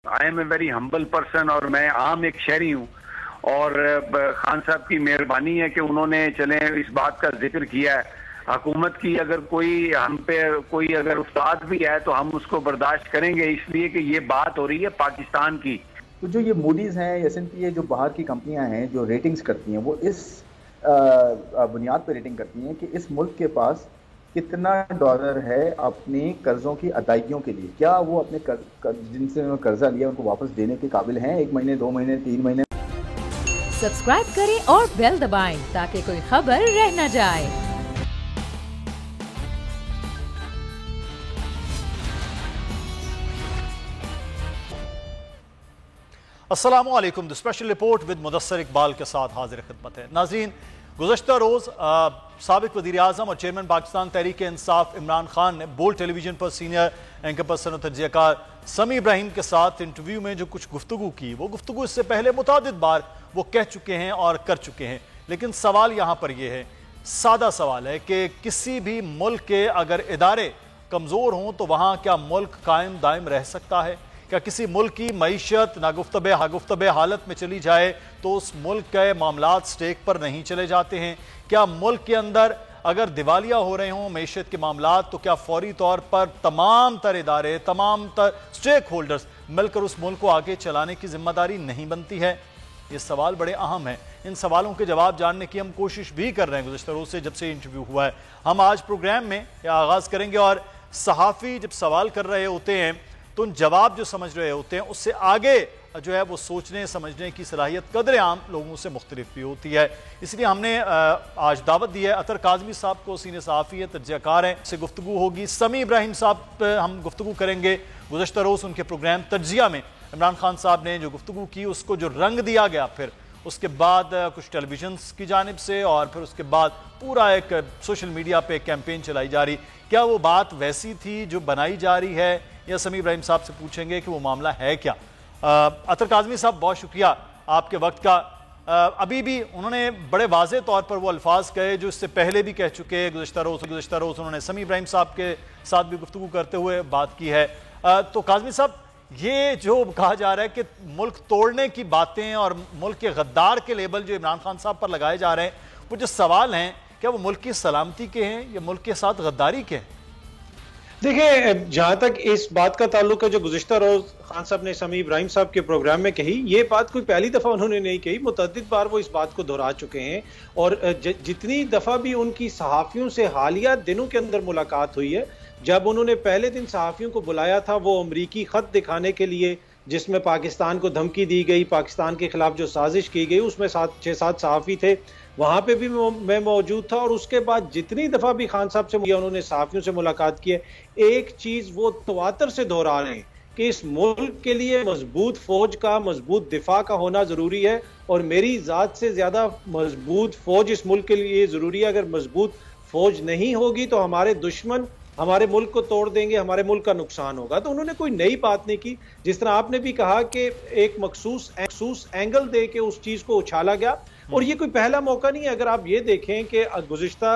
I am a very humble person और मैं आम एक शहरी हूँ। और खान साहब की मेहरबानी है कि उन्होंने चले इस बात का जिक्र किया है। हुकूमत की अगर कोई हम पे कोई अगर उस्ताद भी है तो हम उसको बर्दाश्त करेंगे, इसलिए कि ये बात हो रही है पाकिस्तान की। तो जो ये मूडीज़ हैं, S&P है, जो बाहर की कंपनियां हैं जो रेटिंग्स करती हैं, वो इस बुनियाद पर रेटिंग करती हैं कि इस मुल्क के पास कितना डॉलर है अपने कर्जों की अदायगियों के लिए। क्या वो अपने जिनसे उन्होंने कर्जा लिया उनको वापस देने के काबिल हैं 1 महीने, 2 महीने, 3 महीने। सब्सक्राइब करें और बेल दबाएं ताकि कोई खबर रह न जाए। अस्सलामु अलैकुम। The special report with Mudassar Iqbal के साथ हाजिर खिदमत है। नाज़रीन, गुज़श्ता रोज़ साबिक़ वज़ीर आज़म और चेयरमैन पाकिस्तान तहरीक इंसाफ इमरान खान ने बोल्ड टेलीविज़न पर सीनियर एंकर पर्सन और तज्ज़ियाकार समी इब्राहिम के साथ इंटरव्यू में जो कुछ गुफ्तगू की, वो गुफ्तगू इससे पहले मुतादिद बार वो कह चुके हैं और कर चुके हैं। लेकिन सवाल यहाँ पर यह है, सादा सवाल है कि किसी भी मुल्क के अगर इदारे कमज़ोर हों तो वहाँ क्या मुल्क कायम दायम रह सकता है? क्या किसी मुल्क की मईशत नागुफ्तबे हालत में चली जाए तो उस मुल्क के मामलात स्टेक पर नहीं चले जाते हैं? क्या मुल्क के अंदर अगर दिवालिया हो रहे हों मईशत के मामलात तो क्या फौरी तौर पर तमाम तर इदारे, तमाम तर स्टेक होल्डर्स मिलकर उस मुल्क को आगे चलाने की जिम्मेदारी नहीं बनती है? ये सवाल बड़े अहम हैं। इन सवालों के जवाब जानने की हम कोशिश भी कर रहे हैं गुज़श्ता रोज़ से, जब से इंटरव्यू हुआ है। हम आज प्रोग्राम में आगाज़ करेंगे और सहाफ़ी जब सवाल कर रहे होते हैं तो उन जवाब जो समझ रहे होते हैं उससे आगे जो है वो सोचने समझने की सलाहियत कदर आम लोगों से मुख्तलिफ भी होती है। इसलिए हमने आज दावत दी है अतर काज़मी साहब को, सीनियर सहाफ़ी है, तज्ज़ियाकार हैं, से गुफ्तगू होगी। समी इब्राहिम साहब पर हम गुफ्तगू करेंगे। गुज़श्ता रोज़ उनके प्रोग्राम तज्ज़िया में इमरान खान साहब ने जो गुफ्तगू की उसको जो रंग दिया गया, फिर उसके बाद कुछ टेलीविजन की जानिब से और फिर उसके बाद पूरा एक सोशल मीडिया पे कैंपेन चलाई जा रही, क्या वो बात वैसी थी जो बनाई जा रही है, या समी इब्राहिम साहब से पूछेंगे कि वो मामला है क्या। अतर काज़मी साहब, बहुत शुक्रिया आपके वक्त का। अभी भी उन्होंने बड़े वाज़े तौर पर वो अल्फाज कहे जो इससे पहले भी कह चुके हैं। गुज़श्ता रोज़ उन्होंने समी इब्राहिम साहब के साथ भी गुफ्तगू करते हुए बात की है। तो काज़मी साहब, ये जो कहा जा रहा है कि मुल्क तोड़ने की बातें और मुल्क के गद्दार के लेबल जो इमरान खान साहब पर लगाए जा रहे हैं, वो जो सवाल हैं, क्या वो मुल्क की सलामती के हैं या मुल्क के साथ गद्दारी के हैं? देखिए, जहां तक इस बात का ताल्लुक है जो गुज़िश्ता रोज खान साहब ने समी इब्राहिम साहब के प्रोग्राम में कही, ये बात कोई पहली दफा उन्होंने नहीं कही, मुतअद्दिद बार वो इस बात को दोहरा चुके हैं। और जितनी दफा भी उनकी सहाफियों से हालिया दिनों के अंदर मुलाकात हुई है, जब उन्होंने पहले दिन सहाफियों को बुलाया था वो अमरीकी खत दिखाने के लिए जिसमें पाकिस्तान को धमकी दी गई, पाकिस्तान के खिलाफ जो साजिश की गई, उसमें 6-7 सहाफी थे, वहां पे भी मैं मौजूद था। और उसके बाद जितनी दफा भी खान साहब से उन्होंने सहाफियों से मुलाकात की है, एक चीज वो तवातर से दोहरा रहे हैं कि इस मुल्क के लिए मजबूत फौज का, मजबूत दिफा का होना जरूरी है। और मेरी जात से ज्यादा मजबूत फौज इस मुल्क के लिए जरूरी है। अगर मजबूत फौज नहीं होगी तो हमारे दुश्मन हमारे मुल्क को तोड़ देंगे, हमारे मुल्क का नुकसान होगा। तो उन्होंने कोई नई बात नहीं की। जिस तरह आपने भी कहा कि एक मखसूस एंगल दे के उस चीज को उछाला गया, और ये कोई पहला मौका नहीं है। अगर आप ये देखें कि गुज़िश्ता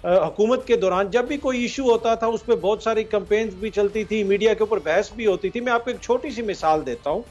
हुकूमत के दौरान जब भी कोई इशू होता था उस पर बहुत सारी कैंपेन्स भी चलती थी, मीडिया के ऊपर बहस भी होती थी। मैं आपको एक छोटी सी मिसाल देता हूँ।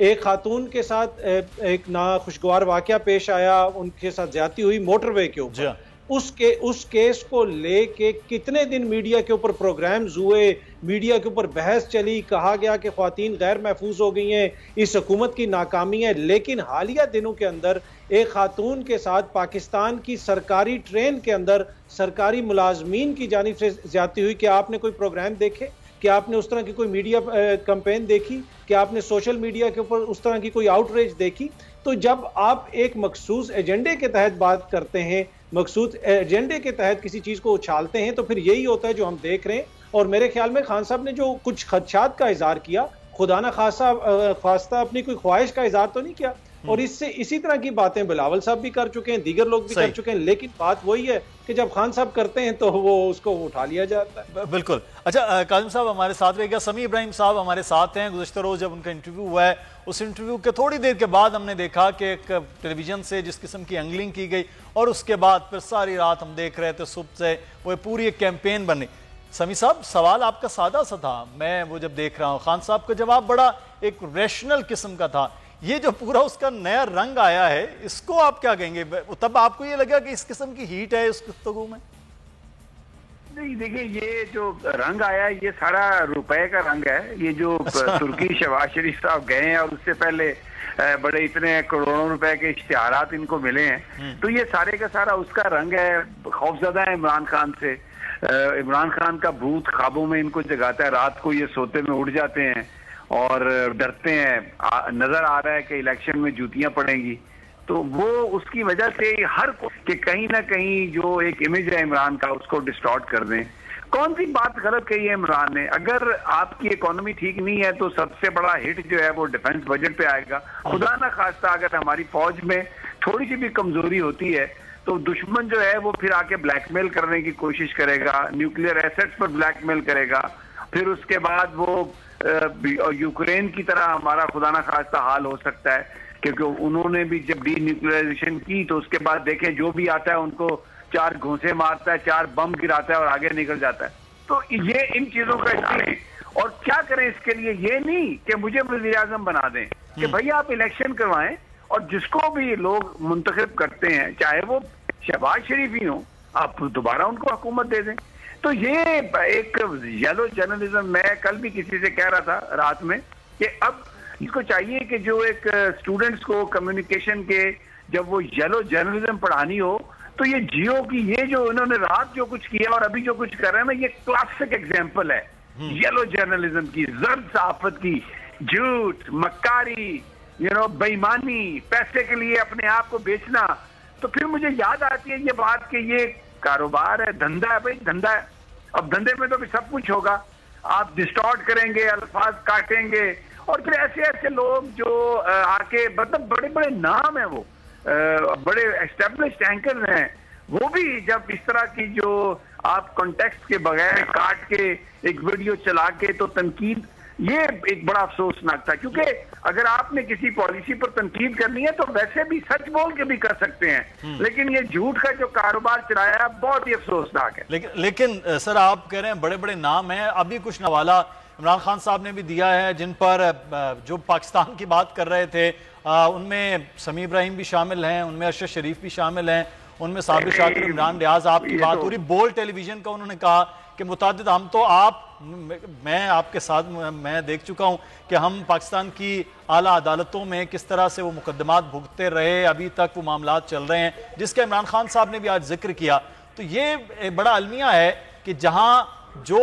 एक खातून के साथ एक नाखुशगवार वाकया पेश आया, उनके साथ ज्यादती हुई मोटरवे के ऊपर। उस केस को लेके कितने दिन मीडिया के ऊपर प्रोग्राम्स हुए, मीडिया के ऊपर बहस चली, कहा गया कि ख्वातीन गैर महफूज हो गई हैं, इस हुकूमत की नाकामी है। लेकिन हालिया दिनों के अंदर एक खातून के साथ पाकिस्तान की सरकारी ट्रेन के अंदर सरकारी मुलाजमीन की जानिब से ज्यादती हुई। क्या आपने कोई प्रोग्राम देखे? क्या आपने उस तरह की कोई मीडिया कैंपेन देखी? क्या आपने सोशल मीडिया के ऊपर उस तरह की कोई आउटरीच देखी? तो जब आप एक मखसूस एजेंडे के तहत बात करते हैं, मखसूस एजेंडे के तहत किसी चीज को उछालते हैं, तो फिर यही होता है जो हम देख रहे हैं। और मेरे ख्याल में खान साहब ने जो कुछ खदशात का इजहार किया, खुदा ना खास्ता अपनी कोई ख्वाहिश का इजहार तो नहीं किया। और इससे इसी तरह की बातें बिलावल साहब भी कर चुके हैं, दीगर लोग भी कर चुके हैं। लेकिन बात वही है कि जब खान साहब करते हैं तो वो उसको उठा लिया जाता है। बिल्कुल। अच्छा, काज़मी साहब हमारे साथ रहेगा, समी इब्राहिम साहब हमारे साथ हैं। गुज़श्ता रोज़ जब उनका इंटरव्यू हुआ है, उस इंटरव्यू के थोड़ी देर के बाद हमने देखा कि एक टेलीविजन से जिस किस्म की एंगलिंग की गई, और उसके बाद फिर सारी रात हम देख रहे थे, सुबह से वो पूरी एक कैंपेन बनी। समी साहब, सवाल आपका सादा सा था, मैं वो जब देख रहा हूँ, खान साहब का जवाब बड़ा एक रैशनल किस्म का था। ये जो पूरा उसका नया रंग आया है, इसको आप क्या कहेंगे? तब आपको ये लगा कि इस किस्म की हीट है इस गुफ्तगू में? नहीं, देखिए, ये जो रंग आया है ये सारा रुपए का रंग है। ये जो तुर्की शहबाज शरीफ साहब गए हैं और उससे पहले बड़े इतने करोड़ों रुपए के इश्तिहारात इनको मिले हैं, तो ये सारे का सारा उसका रंग है। खौफजदा है इमरान खान से। इमरान खान का भूत ख्वाबों में इनको जगाता है, रात को ये सोते में उठ जाते हैं और डरते हैं। नजर आ रहा है कि इलेक्शन में जूतियां पड़ेंगी, तो वो उसकी वजह से हर कि कहीं ना कहीं जो एक इमेज है इमरान का उसको डिस्टॉर्ट कर दें। कौन सी बात गलत कही है इमरान ने? अगर आपकी इकोनॉमी ठीक नहीं है तो सबसे बड़ा हिट जो है वो डिफेंस बजट पे आएगा। खुदा ना खास्ता अगर हमारी फौज में थोड़ी सी भी कमजोरी होती है तो दुश्मन जो है वो फिर आके ब्लैकमेल करने की कोशिश करेगा, न्यूक्लियर एसेट्स पर ब्लैकमेल करेगा। फिर उसके बाद वो यूक्रेन की तरह हमारा खुदा ना खास्ता हाल हो सकता है, क्योंकि उन्होंने भी जब डी न्यूक्लियराइजेशन की तो उसके बाद देखें जो भी आता है उनको 4 घूंसे मारता है, 4 बम गिराता है और आगे निकल जाता है। तो ये इन चीजों का इस्तेमाल। और क्या करें इसके लिए? ये नहीं कि मुझे वज़ीर आज़म बना दें कि भैया आप इलेक्शन करवाएं और जिसको भी लोग मुंतखब करते हैं, चाहे वो शहबाज शरीफ ही हो, आप दोबारा उनको हुकूमत दे दें। तो ये एक येलो जर्नलिज्म, मैं कल भी किसी से कह रहा था रात में कि अब इसको चाहिए कि जो एक स्टूडेंट्स को कम्युनिकेशन के जब वो येलो जर्नलिज्म पढ़ानी हो तो ये जियो की ये जो इन्होंने रात जो कुछ किया और अभी जो कुछ कर रहे हैं ना, ये क्लासिक एग्जांपल है येलो जर्नलिज्म की, जर्द सहाफत की, झूठ, मक्कारी, बेईमानी, पैसे के लिए अपने आप को बेचना। तो फिर मुझे याद आती है ये बात कि ये कारोबार है, धंधा है। भाई धंधा है, अब धंधे में तो भी सब कुछ होगा। आप डिस्टॉर्ट करेंगे, अल्फाज काटेंगे और फिर ऐसे ऐसे लोग जो आके, मतलब बड़े बड़े नाम है, वो बड़े एस्टेब्लिश्ड एंकर हैं, वो भी जब इस तरह की जो आप कॉन्टेक्स्ट के बगैर काट के एक वीडियो चला के तो तनकीद, ये एक बड़ा अफसोसनाक था। क्योंकि अगर आपने किसी पॉलिसी पर तनकीद करनी है तो वैसे भी सच बोल के भी कर सकते हैं, लेकिन ये झूठ का जो कारोबार चलाया है बहुत ही अफसोसनाक है। लेकिन सर, आप कह रहे हैं बड़े बड़े नाम हैं, अभी कुछ नवाला इमरान खान साहब ने भी दिया है जिन पर जो पाकिस्तान की बात कर रहे थे, उनमें समी इब्राहिम भी शामिल हैं, उनमें अरशद शरीफ भी शामिल हैं, उनमें साबिर शाकिर, इमरान रियाज। आपकी बात हो रही बोल टेलीविजन का, उन्होंने कहा कि मुतादिद हम तो मैं आपके साथ मैं देख चुका हूं कि हम पाकिस्तान की आला अदालतों में किस तरह से वो मुकदमात भुगतते रहे, अभी तक वो मामलात चल रहे हैं, जिसका इमरान खान साहब ने भी आज जिक्र किया। तो ये बड़ा अलमिया है कि जहां जो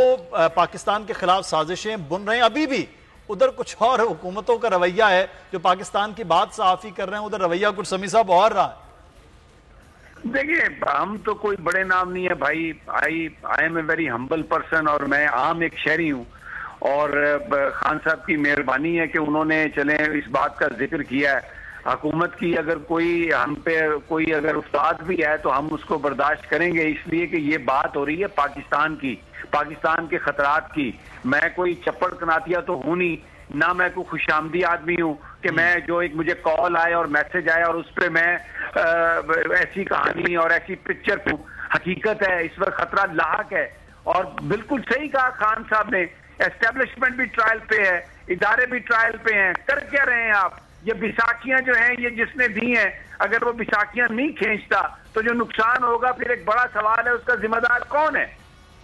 पाकिस्तान के खिलाफ साजिशें बुन रहे हैं अभी भी, उधर कुछ और हुकूमतों का रवैया है। जो पाकिस्तान की बात साफी कर रहे हैं उधर रवैया कुछ समी साहब और रहा है। देखिए, हम तो कोई बड़े नाम नहीं है भाई। I am a very humble person और मैं आम एक शहरी हूँ। और खान साहब की मेहरबानी है कि उन्होंने चले इस बात का जिक्र किया है। हुकूमत की अगर कोई हम पे कोई अगर उस्ताद भी है तो हम उसको बर्दाश्त करेंगे, इसलिए कि ये बात हो रही है पाकिस्तान की, पाकिस्तान के खतरात की। मैं कोई चप्पड़ कनातिया तो हूं नहीं, ना मैं कोई खुशामदी आदमी हूं कि मैं जो एक मुझे कॉल आए और मैसेज आए और उस पर मैं ऐसी कहानी और ऐसी पिक्चर दूं। हकीकत है इस वक्त खतरा लाहक है। और बिल्कुल सही कहा खान साहब ने, एस्टेब्लिशमेंट भी ट्रायल पे है, इदारे भी ट्रायल पे हैं। कर क्या रहे हैं आप? ये बैसाखियां जो हैं ये जिसने दी हैं, अगर वो बैसाखियां नहीं खींचता तो जो नुकसान होगा, फिर एक बड़ा सवाल है उसका जिम्मेदार कौन है?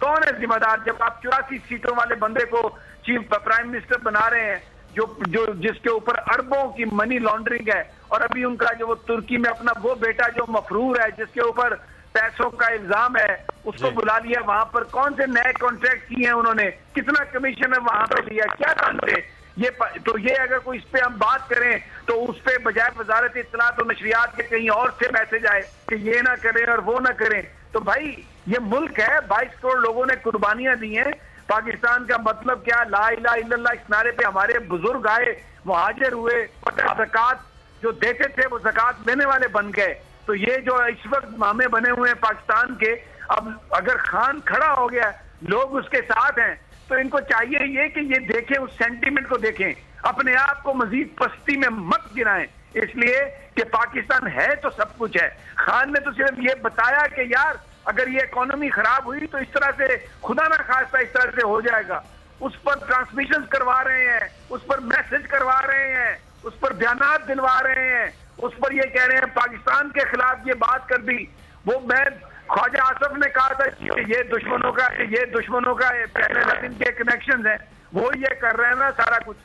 कौन है जिम्मेदार? जब आप 84 सीटों वाले बंदे को चीफ प्राइम मिनिस्टर बना रहे हैं, जो जिसके ऊपर अरबों की मनी लॉन्ड्रिंग है, और अभी उनका जो वो तुर्की में अपना वो बेटा जो मफरूर है जिसके ऊपर पैसों का इल्जाम है, उसको बुला लिया वहां पर। कौन से नए कॉन्ट्रैक्ट किए हैं उन्होंने, कितना कमीशन है वहां पर दिया, क्या काम थे ये? तो ये अगर कोई इस पे हम बात करें तो उस पे बजाय वजारत इत्तलात और नशरियात के कहीं और से मैसेज आए कि ये ना करें और वो ना करें। तो भाई ये मुल्क है, 22 करोड़ लोगों ने कुर्बानियां दी हैं। पाकिस्तान का मतलब क्या? ला इलाहा इल्लल्लाह इस नारे पे हमारे बुजुर्ग आए, मुहाजिर हुए, ज़कात जो देते थे वो ज़कात देने वाले बन गए। तो ये जो इस वक्त मामे बने हुए हैं पाकिस्तान के, अब अगर खान खड़ा हो गया, लोग उसके साथ हैं, तो इनको चाहिए ये कि ये देखें, उस सेंटीमेंट को देखें, अपने आप को मजीद पस्ती में मत गिराएं, इसलिए कि पाकिस्तान है तो सब कुछ है। खान ने तो सिर्फ ये बताया कि यार अगर ये इकोनॉमी खराब हुई तो इस तरह से खुदा ना खास्ता इस तरह से हो जाएगा। उस पर ट्रांसमिशन करवा रहे हैं, उस पर मैसेज करवा रहे हैं, उस पर बयानात दिलवा रहे हैं, उस पर ये कह रहे हैं पाकिस्तान के खिलाफ ये बात कर दी। वो मैं ख्वाजा आसफ ने कहा था ये दुश्मनों का पहले दिन के कनेक्शन है, वो ये कर रहे हैं ना सारा कुछ।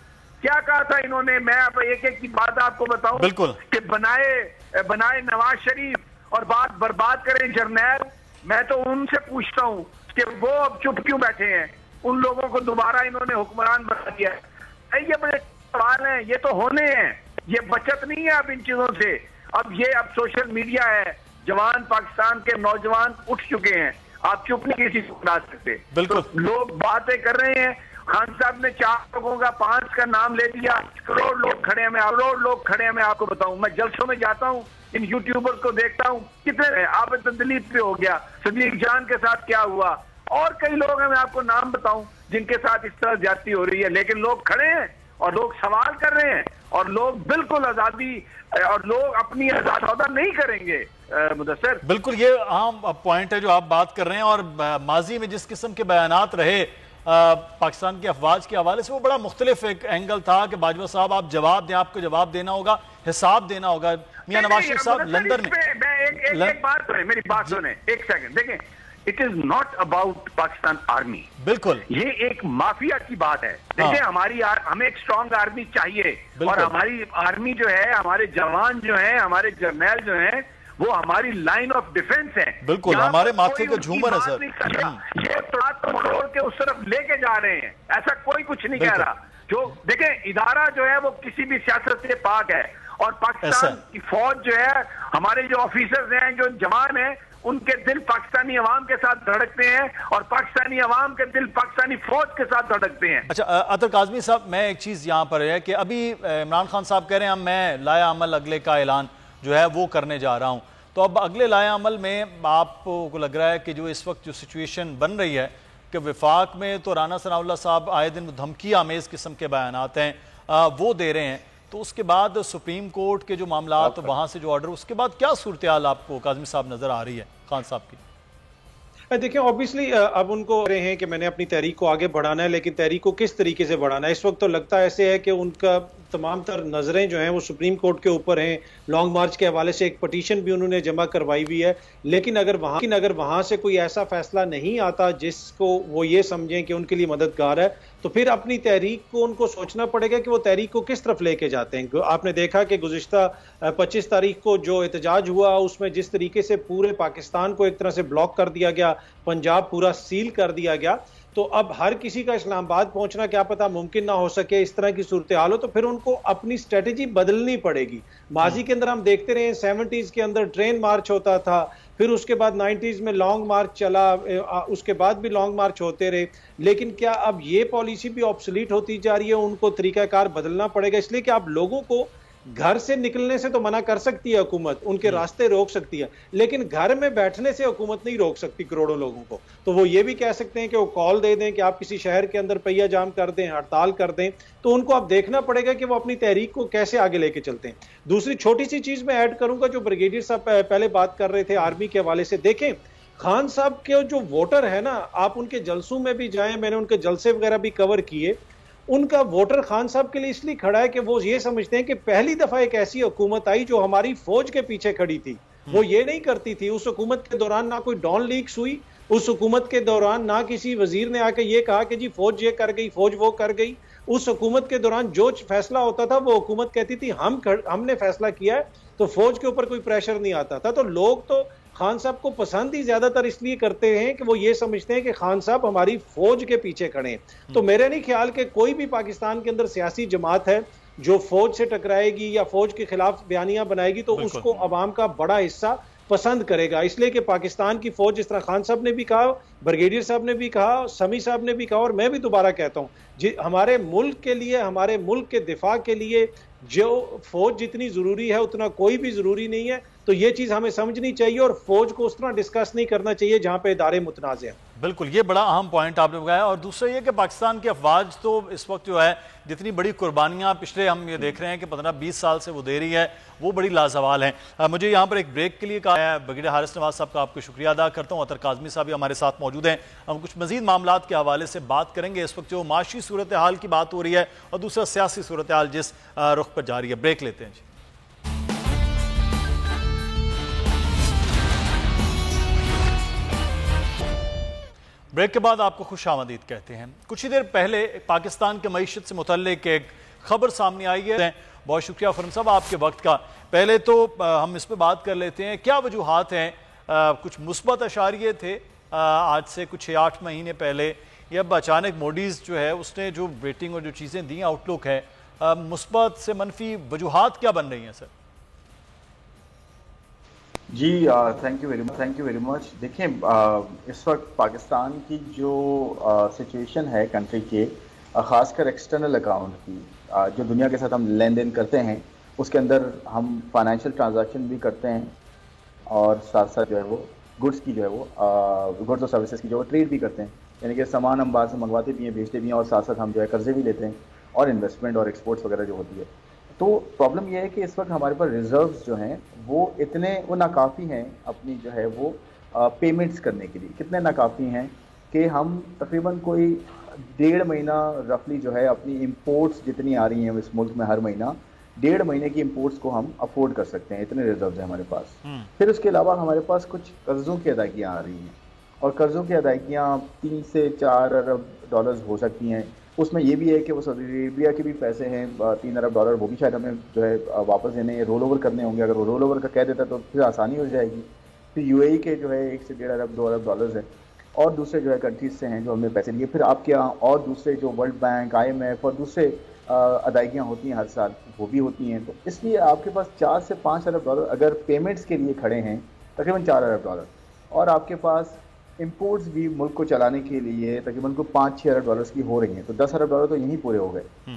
क्या कहा था इन्होंने, मैं अब एक एक की बात आपको बताऊं बिल्कुल कि बनाए नवाज शरीफ और बात बर्बाद करें जर्नैल। मैं तो उनसे पूछता हूं कि वो अब चुप क्यों बैठे हैं, उन लोगों को दोबारा इन्होंने हुक्मरान बना दिया है। ये बड़े सवाल हैं, ये तो होने हैं, ये बचत नहीं है अब इन चीजों से। अब सोशल मीडिया है, जवान पाकिस्तान के नौजवान उठ चुके हैं, आप चुप नहीं किसी को बना सकते। बिल्कुल तो लोग बातें कर रहे हैं। खान साहब ने 4 लोगों का 5 का नाम ले दिया, करोड़ लोग खड़े हैं, मैं आपको बताऊं, मैं जलसों में जाता हूं, इन यूट्यूबर्स को देखता हूं, कितने आप तो दिलीप पे हो गया, सदीक जान के साथ क्या हुआ, और कई लोग हैं, मैं आपको नाम बताऊं जिनके साथ इस तरह ज्यादती हो रही है। लेकिन लोग खड़े हैं और लोग सवाल कर रहे हैं और लोग बिल्कुल आजादी और लोग अपनी आजाद नहीं करेंगे। मुदस्सिर, बिल्कुल ये अहम पॉइंट है जो आप बात कर रहे हैं। और माजी में जिस किस्म के बयानात रहे पाकिस्तान की अफवाज के हवाले से, वो बड़ा मुख्तलिफ एक एंगल था कि बाजवा साहब आप जवाब दें, आपको जवाब देना होगा, हिसाब देना होगा। मियां नवाज शरीफ साहब लंदन में एक बात सुने, मेरी बात सुने एक सेकंड, देखें, it is not about Pakistan army, बिल्कुल ये एक माफिया की बात है। देखिए हमें एक स्ट्रॉन्ग आर्मी चाहिए, और हमारी आर्मी जो है, हमारे जवान जो है, हमारे जर्नैल जो है, वो हमारी लाइन ऑफ डिफेंस है। बिल्कुल हमारे माथे के झूमर है सर। ये तोड़ के उस तरफ लेके जा रहे हैं, ऐसा कोई कुछ नहीं कह रहा। जो देखें, इदारा जो है वो किसी भी सियासत से पाक है, और पाकिस्तान की फौज जो है, हमारे जो ऑफिसर्स हैं, जो जवान हैं, उनके दिल पाकिस्तानी अवाम के साथ धड़कते हैं, और पाकिस्तानी अवाम के दिल पाकिस्तानी फौज के साथ धड़कते हैं। अच्छा अतर काज़मी साहब, मैं एक चीज़ यहाँ पर है कि अभी इमरान खान साहब कह रहे हैं मैं लाया अमल अगले का ऐलान जो है वो करने जा रहा हूँ, तो अब अगले लाया अमल में आपको लग रहा है कि जो इस वक्त जो सिचुएशन बन रही है कि वफाक में तो राना सनाउल्लाह साहब आए दिन धमकी आमेज़ किस्म के बयानात हैं वो दे रहे हैं, तो उसके बाद सुप्रीम कोर्ट के जो मामला तो वहाँ से जो ऑर्डर, उसके बाद क्या सूरत हाल आपको काज़मी साहब नज़र आ रही है खान साहब की? देखिए ऑब्वियसली अब उनको कह रहे हैं कि मैंने अपनी तहरीक को आगे बढ़ाना है, लेकिन तहरीक को किस तरीके से बढ़ाना है इस वक्त तो लगता ऐसे है कि उनका तमाम तर नज़रें जो हैं वो सुप्रीम कोर्ट के ऊपर हैं। लॉन्ग मार्च के हवाले से एक पटिशन भी उन्होंने जमा करवाई हुई है, लेकिन अगर वहाँ से कोई ऐसा फैसला नहीं आता जिसको वो ये समझें कि उनके लिए मददगार है, तो फिर अपनी तहरीक को उनको सोचना पड़ेगा कि वो तहरीक को किस तरफ लेके जाते हैं। आपने देखा कि गुज़िश्ता 25 तारीख को जो एहतजाज हुआ उसमें जिस तरीके से पूरे पाकिस्तान को एक तरह से ब्लॉक कर दिया गया, पंजाब पूरा सील कर दिया गया, तो अब हर किसी का इस्लामाबाद पहुंचना क्या पता मुमकिन ना हो सके, इस तरह की सूरत हाल हो, तो फिर उनको अपनी स्ट्रेटजी बदलनी पड़ेगी। माजी के अंदर हम देखते रहे 70s के अंदर ट्रेन मार्च होता था, फिर उसके बाद 90s में लॉन्ग मार्च चला, उसके बाद भी लॉन्ग मार्च होते रहे, लेकिन क्या अब ये पॉलिसी भी ऑब्सोलीट होती जा रही है? उनको तरीकाकार बदलना पड़ेगा, इसलिए कि आप लोगों को घर से निकलने से तो मना कर सकती है हुकूमत, उनके रास्ते रोक सकती है, लेकिन घर में बैठने से हुकूमत नहीं रोक सकती करोड़ों लोगों को। तो वो ये भी कह सकते हैं कि वो कॉल दे दें कि आप किसी शहर के अंदर पहिया जाम कर दें, हड़ताल कर दें, तो उनको अब देखना पड़ेगा कि वो अपनी तहरीक को कैसे आगे लेके चलते हैं। दूसरी छोटी सी चीज मैं ऐड करूंगा, जो ब्रिगेडियर साहब पहले बात कर रहे थे आर्मी के हवाले से, देखें खान साहब के जो वोटर है ना, आप उनके जलसों में भी जाएं, मैंने उनके जलसे वगैरह भी कवर किए, उनका वोटर खान साहब के लिए इसलिए खड़ा है कि वो ये समझते हैं कि पहली दफा एक ऐसी हुकूमत आई जो हमारी फौज के पीछे खड़ी थी। वो ये नहीं करती थी, उस हुकूमत के दौरान ना कोई डॉन लीक्स हुई, उस हुकूमत के दौरान ना किसी वजीर ने आके ये कहा कि जी फौज ये कर गई, फौज वो कर गई। उस हुकूमत के दौरान जो फैसला होता था वो हुकूमत कहती थी हमने फैसला किया है, तो फौज के ऊपर कोई प्रेशर नहीं आता था। तो लोग तो खान साहब को पसंद ही ज्यादातर इसलिए करते हैं कि वो ये समझते हैं कि खान साहब हमारी फौज के पीछे खड़े हैं। तो मेरे नहीं ख्याल कि कोई भी पाकिस्तान के अंदर सियासी जमात है जो फौज से टकराएगी या फौज के खिलाफ बयानियां बनाएगी तो उसको अवाम का बड़ा हिस्सा पसंद करेगा। इसलिए कि पाकिस्तान की फौज, जिस तरह खान साहब ने भी कहा, ब्रिगेडियर साहब ने भी कहा, समी साहब ने भी कहा, और मैं भी दोबारा कहता हूं, हमारे मुल्क के लिए, हमारे मुल्क के दिफा के लिए जो फौज जितनी जरूरी है उतना कोई भी जरूरी नहीं है। तो ये चीज हमें समझनी चाहिए और फौज को उस तरह डिस्कस नहीं करना चाहिए जहां पे इदारे मुतनाज़ हैं। बिल्कुल, ये बड़ा अहम पॉइंट आपने बताया। और दूसरा ये कि पाकिस्तान की अफवाज तो इस वक्त जो है जितनी बड़ी कुर्बानियाँ पिछले हम ये देख रहे हैं कि 15-20 साल से वो दे रही है, वो बड़ी लाजवाल हैं। मुझे यहाँ पर एक ब्रेक के लिए कहा है। ब्रिगेडियर हारिस नवाज साहब का आपको शुक्रिया अदा करता हूँ। अतर काज़मी साहब भी हमारे साथ मौजूद हैं। हम कुछ मजीद मामला के हवाले से बात करेंगे। इस वक्त जो माशी सूरत हाल की बात हो रही है और दूसरा सियासी सूरत हाल जिस रुख पर जा रही है। ब्रेक लेते हैं जी। ब्रेक के बाद आपको खुश आमदीद कहते हैं। कुछ ही देर पहले पाकिस्तान के मईशत से मुतल्लिक एक खबर सामने आई है। बहुत शुक्रिया फरम साहब आपके वक्त का। पहले तो हम इस पर बात कर लेते हैं, क्या वजूहात हैं? कुछ मुस्बत अशारिये थे आज से कुछ 8 महीने पहले, या अब अचानक मूडीज़ जो है उसने जो रेटिंग और जो चीज़ें दी, आउटलुक है, मुस्बत से मनफी वजूहात क्या बन रही हैं सर? जी थैंक यू वेरी मच। देखें, इस वक्त पाकिस्तान की जो सिचुएशन है कंट्री के, ख़ासकर एक्सटर्नल अकाउंट की, जो दुनिया के साथ हम लेन देन करते हैं उसके अंदर हम फाइनेंशियल ट्रांजैक्शन भी करते हैं और साथ साथ जो है वो गुड्स की जो है वो गुड्स और सर्विसेज की जो है ट्रेड भी करते हैं। यानी कि सामान हम बाहर से मंगवाते भी हैं, बेचते भी हैं, और साथ साथ हम जो है कर्जे भी लेते हैं और इन्वेस्टमेंट और एक्सपोर्ट्स वगैरह जो होती है। तो प्रॉब्लम यह है कि इस वक्त हमारे पास रिजर्व्स जो हैं वो नाकाफ़ी हैं अपनी जो है वो पेमेंट्स करने के लिए। कितने नाकाफ़ी हैं कि हम तकरीबन कोई 1.5 महीना रफली जो है अपनी इंपोर्ट्स जितनी आ रही हैं इस मुल्क में हर महीना, 1.5 महीने की इंपोर्ट्स को हम अफोर्ड कर सकते हैं, इतने रिजर्व्स हैं हमारे पास। फिर उसके अलावा हमारे पास कुछ कर्ज़ों की अदायगियाँ आ रही हैं, और कर्ज़ों की अदायगियाँ 3 से 4 अरब डॉलर्स हो सकती हैं। उसमें ये भी है कि वो सऊदी अरेबिया के भी पैसे हैं 3 अरब डॉलर, वो भी शायद हमें जो है वापस देने, रोल ओवर करने होंगे। अगर वो रोल ओवर का कह देता तो फिर आसानी हो जाएगी। फिर यूएई के जो है 1 से 1.5 अरब 2 अरब डॉलर्स हैं, और दूसरे जो है कंट्रीज से हैं जो हमने पैसे लिए। फिर आपके यहाँ और दूसरे जो वर्ल्ड बैंक, IMF और दूसरे अदायगियाँ होती हैं हर साल, वो भी होती हैं। तो इसलिए आपके पास 4 से 5 अरब डॉलर अगर पेमेंट्स के लिए खड़े हैं, तकरीबन 4 अरब डॉलर, और आपके पास इंपोर्ट्स भी मुल्क को चलाने के लिए तकरीबन को 5-6 अरब डॉलर्स की हो रही हैं, तो 10 अरब डॉलर तो यहीं पूरे हो गए।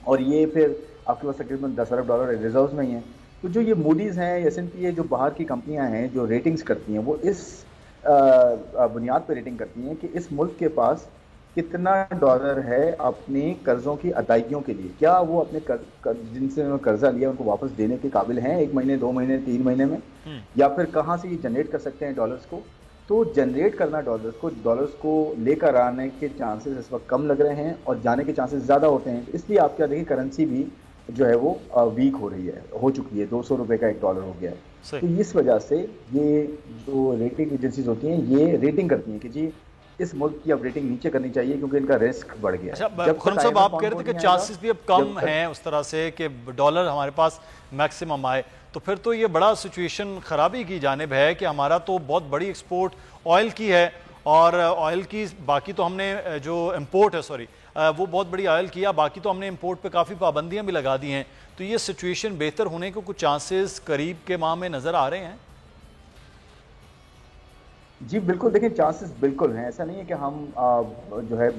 और ये फिर आपके पास तकरीबन 10 अरब डॉलर रिजर्व्स में ही हैं। तो जो ये मूडीज़ हैं, S&P है, जो बाहर की कंपनियां हैं जो रेटिंग्स करती हैं, वो इस बुनियाद पर रेटिंग करती हैं कि इस मुल्क के पास कितना डॉलर है अपने कर्ज़ों की अदायगियों के लिए। क्या वो अपने जिनसे उन्होंने कर्जा लिया उनको वापस देने के काबिल हैं 1 महीने, 2 महीने, 3 महीने में, या फिर कहाँ से ये जनरेट कर सकते हैं डॉलर्स को। तो जनरेट करना डॉलर्स को लेकर आने के चांसेस इस वक्त कम लग रहे हैं और जाने के चांसेस ज़्यादा होते हैं। इसलिए आप क्या देखिए, करेंसी भी जो है वो वीक हो चुकी है, 200 रुपये का 1 डॉलर हो गया है। तो इस वजह से ये जो रेटिंग एजेंसीज होती हैं ये रेटिंग करती हैं कि जी इस मुल्क की अब रेटिंग नीचे करनी चाहिए क्योंकि इनका रिस्क बढ़ गया। अच्छा खुरम साहब, आप कह रहे थे कि चांसेस भी अब कम हैं उस तरह से कि डॉलर हमारे पास मैक्सिमम आए, तो फिर तो ये बड़ा सिचुएशन खराबी की जानिब है कि हमारा तो बहुत बड़ी एक्सपोर्ट ऑयल की है, और ऑयल की बाकी तो हमने जो इम्पोर्ट है वो बहुत बड़ी ऑयल किया, बाकी तो हमने इंपोर्ट पे काफ़ी पाबंदियां भी लगा दी हैं। तो ये सिचुएशन बेहतर होने को कुछ चांसेस करीब के माह में नज़र आ रहे हैं? जी बिल्कुल, देखिए चांसेस बिल्कुल हैं। ऐसा नहीं है कि हम जो है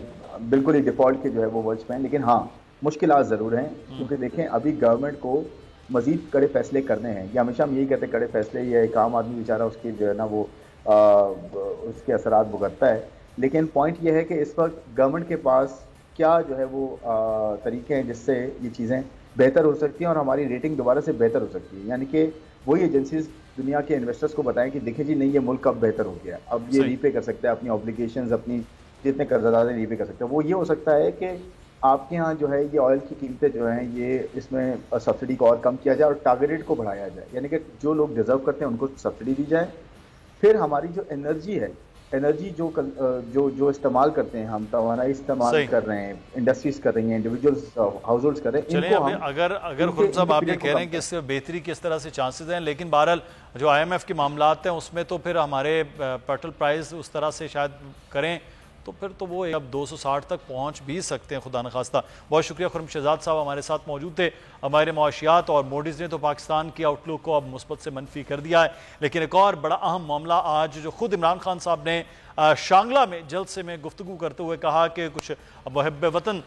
बिल्कुल ही डिफ़ॉल्ट के जो है वो वर्ड्स पे हैं, लेकिन हाँ मुश्किलात ज़रूर हैं। क्योंकि देखें अभी गवर्नमेंट को मज़ीद कड़े फैसले करने हैं। या हमेशा हम यही कहते हैं कड़े फैसले, ये एक आम आदमी बेचारा उसकी जो है ना वो उसके असरात भुगतता है। लेकिन पॉइंट ये है कि इस वक्त गवर्नमेंट के पास क्या जो है वो तरीके हैं जिससे ये चीज़ें बेहतर हो सकती हैं और हमारी रेटिंग दोबारा से बेहतर हो सकती है। यानी कि वही एजेंसीज दुनिया के इन्वेस्टर्स को बताएं कि देखिए जी नहीं, ये मुल्क अब बेहतर हो गया है, अब ये रीपे कर सकते हैं अपनी ऑब्लिगेशंस, अपनी जितने कर्जदार हैं रीपे कर सकते हैं। वो ये हो सकता है कि आपके यहाँ जो है ये ऑयल की कीमतें जो हैं ये इसमें सब्सिडी को और कम किया जाए और टारगेट को बढ़ाया जाए, यानी कि जो लोग डिजर्व करते हैं उनको सब्सिडी दी जाए। फिर हमारी जो एनर्जी है, एनर्जी जो इस्तेमाल करते हैं हम, तवानाई इस्तेमाल कर रहे हैं, इंडस्ट्रीज कर रही हैं, इंडिविजुअल्स हाउसहोल्ड्स कर रहे हैं, इनको हम अगर खुद साहब आप ये कह रहे हैं कि इससे बेहतरी किस तरह से चांसेस हैं, लेकिन बहरहाल जो IMF के मामलात हैं उसमें तो फिर हमारे पेट्रोल प्राइस उस तरह से शायद करें तो फिर तो वो अब 260 तक पहुंच भी सकते हैं, खुदा न खास्ता। बहुत शुक्रिया खुरम शहजाद साहब हमारे साथ मौजूद थे। हमारे मुआशियात और मोडीज़ ने तो पाकिस्तान की आउटलुक को अब मुस्बत से मनफी कर दिया है, लेकिन एक और बड़ा अहम मामला आज जो खुद इमरान खान साहब ने शांगला में जलसे में गुफ्तगू करते हुए कहा कि कुछ मुहब्बे वतन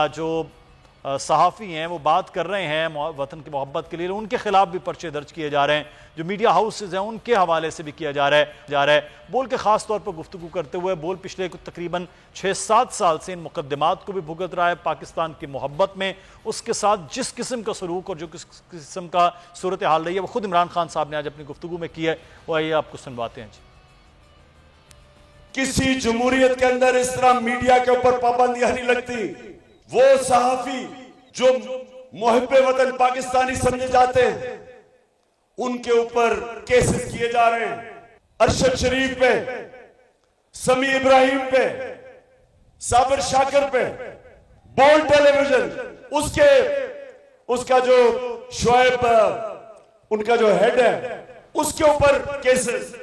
जो सहाफ़ी हैं वो बात कर रहे हैं वतन की मोहब्बत के लिए, उनके खिलाफ भी पर्चे दर्ज किए जा रहे हैं। जो मीडिया हाउसेज हैं उनके हवाले से भी किया जा रहा है। बोल के ख़ास तौर पर गुफ्तगू करते हुए बोल पिछले तकरीबन 6-7 साल से इन मुकदमात को भी भुगत रहा है पाकिस्तान की मोहब्बत में। उसके साथ जिस किस्म का सलूक और जो किस किस्म का सूरत हाल रही है वो खुद इमरान खान साहब ने आज अपनी गुफ्तगू में की है, वो आइए आपको सुनवाते हैं। किसी जमहूरियत के अंदर इस तरह मीडिया के ऊपर पाबंदियां नहीं लगती। वो सहाफी जो मुहिब्बे वतन पाकिस्तानी समझे जाते हैं उनके ऊपर केसेस किए जा रहे हैं। अरशद शरीफ पे, समी इब्राहिम पे, साबिर शाकिर पे, बोल्ड टेलीविजन उसका जो शोएब उनका जो हेड है उसके ऊपर केसेस।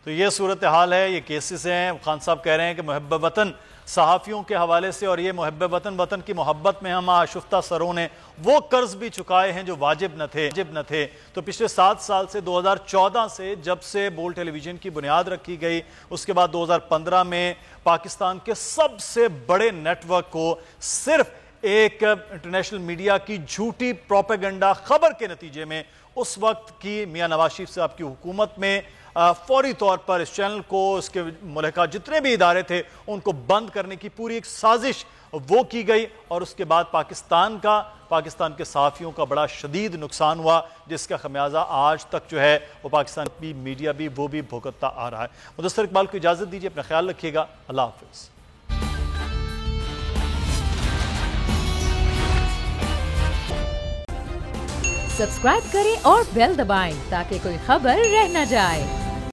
तो ये सूरत हाल है, ये केसेस हैं। खान साहब कह रहे हैं कि मुहब्बे वतन सहाफ़ियों के हवाले से और ये मुहब्बे वतन की मोहब्बत में हम आशुफ्ता सरों ने वो कर्ज भी चुकाए हैं जो वाजिब न थे। तो पिछले 7 साल से 2014 से जब से बोल टेलीविज़न की बुनियाद रखी गई, उसके बाद 2015 में पाकिस्तान के सबसे बड़े नेटवर्क को सिर्फ एक इंटरनेशनल मीडिया की झूठी प्रोपेगेंडा खबर के नतीजे में उस वक्त की मियां नवाज शरीफ साहब की हुकूमत में फौरी तौर पर इस चैनल को, इसके मुल्का जितने भी इदारे थे उनको बंद करने की पूरी एक साजिश वो की गई। और उसके बाद पाकिस्तान के सहाफ़ियों का बड़ा शदीद नुकसान हुआ, जिसका खमियाजा आज तक जो है वो पाकिस्तान की मीडिया भी वो भी भुगतता आ रहा है। मुदस्सिर इकबाल को इजाज़त दीजिए, अपना ख्याल रखिएगा, अल्लाह हाफ़िज़। सब्सक्राइब करें और बेल दबाएं ताकि कोई खबर रह न जाए।